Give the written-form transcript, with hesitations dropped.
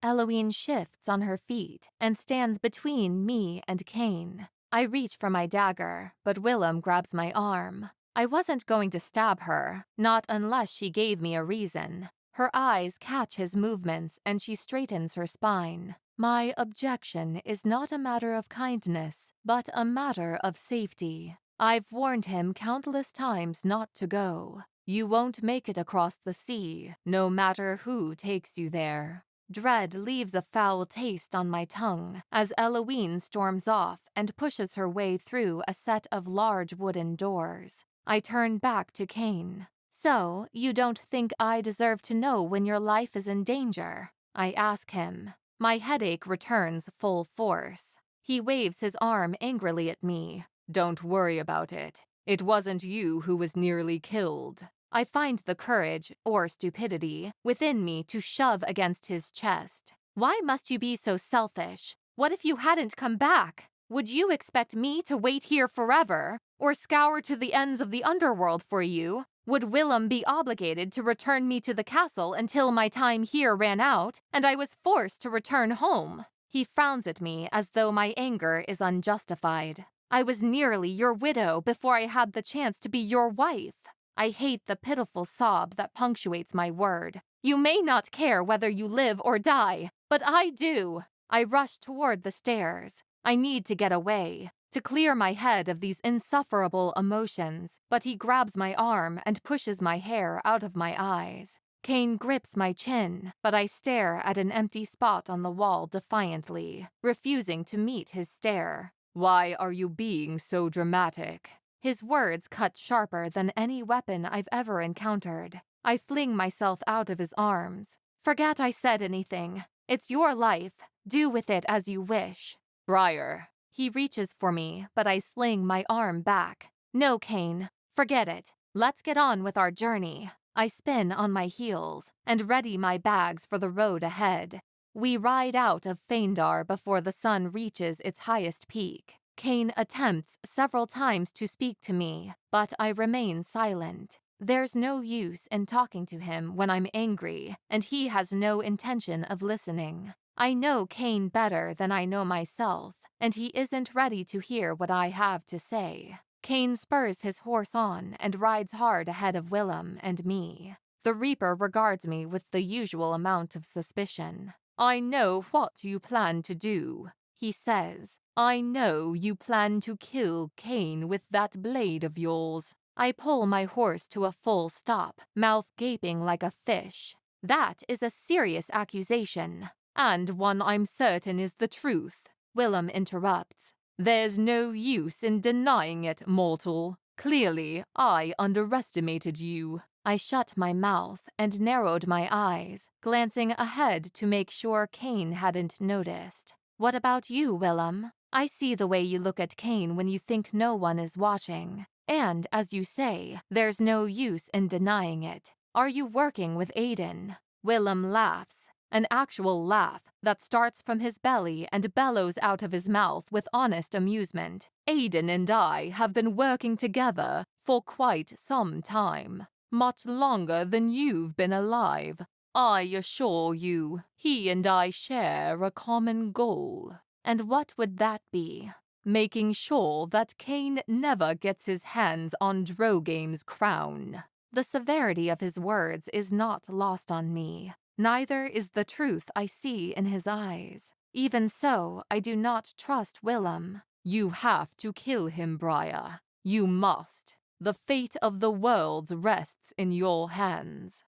Eloise shifts on her feet and stands between me and Kane. I reach for my dagger, but Willem grabs my arm. I wasn't going to stab her, not unless she gave me a reason. Her eyes catch his movements and she straightens her spine. My objection is not a matter of kindness, but a matter of safety. I've warned him countless times not to go. You won't make it across the sea, no matter who takes you there. Dread leaves a foul taste on my tongue as Eloise storms off and pushes her way through a set of large wooden doors. I turn back to Kane. So, you don't think I deserve to know when your life is in danger? I ask him. My headache returns full force. He waves his arm angrily at me. Don't worry about it. It wasn't you who was nearly killed. I find the courage, or stupidity, within me to shove against his chest. Why must you be so selfish? What if you hadn't come back? Would you expect me to wait here forever, or scour to the ends of the underworld for you? Would Willem be obligated to return me to the castle until my time here ran out, and I was forced to return home? He frowns at me as though my anger is unjustified. I was nearly your widow before I had the chance to be your wife. I hate the pitiful sob that punctuates my word. You may not care whether you live or die, but I do. I rush toward the stairs. I need to get away, to clear my head of these insufferable emotions, but he grabs my arm and pushes my hair out of my eyes. Kane grips my chin, but I stare at an empty spot on the wall defiantly, refusing to meet his stare. Why are you being so dramatic? His words cut sharper than any weapon I've ever encountered. I fling myself out of his arms. Forget I said anything. It's your life. Do with it as you wish. Briar. He reaches for me, but I sling my arm back. No, Kane. Forget it. Let's get on with our journey. I spin on my heels and ready my bags for the road ahead. We ride out of Feindar before the sun reaches its highest peak. Kane attempts several times to speak to me, but I remain silent. There's no use in talking to him when I'm angry, and he has no intention of listening. I know Kane better than I know myself, and he isn't ready to hear what I have to say. Kane spurs his horse on and rides hard ahead of Willem and me. The Reaper regards me with the usual amount of suspicion. I know what you plan to do, he says. I know you plan to kill Kane with that blade of yours. I pull my horse to a full stop, mouth gaping like a fish. That is a serious accusation, and one I'm certain is the truth. Willem interrupts. There's no use in denying it, mortal. Clearly, I underestimated you. I shut my mouth and narrowed my eyes, glancing ahead to make sure Kane hadn't noticed. What about you, Willem? I see the way you look at Kane when you think no one is watching. And, as you say, there's no use in denying it. Are you working with Aiden? Willem laughs, an actual laugh that starts from his belly and bellows out of his mouth with honest amusement. Aiden and I have been working together for quite some time. Much longer than you've been alive. I assure you, he and I share a common goal. And what would that be? Making sure that Kane never gets his hands on Drogame's crown. The severity of his words is not lost on me. Neither is the truth I see in his eyes. Even so, I do not trust Willem. You have to kill him, Briar. You must. The fate of the worlds rests in your hands.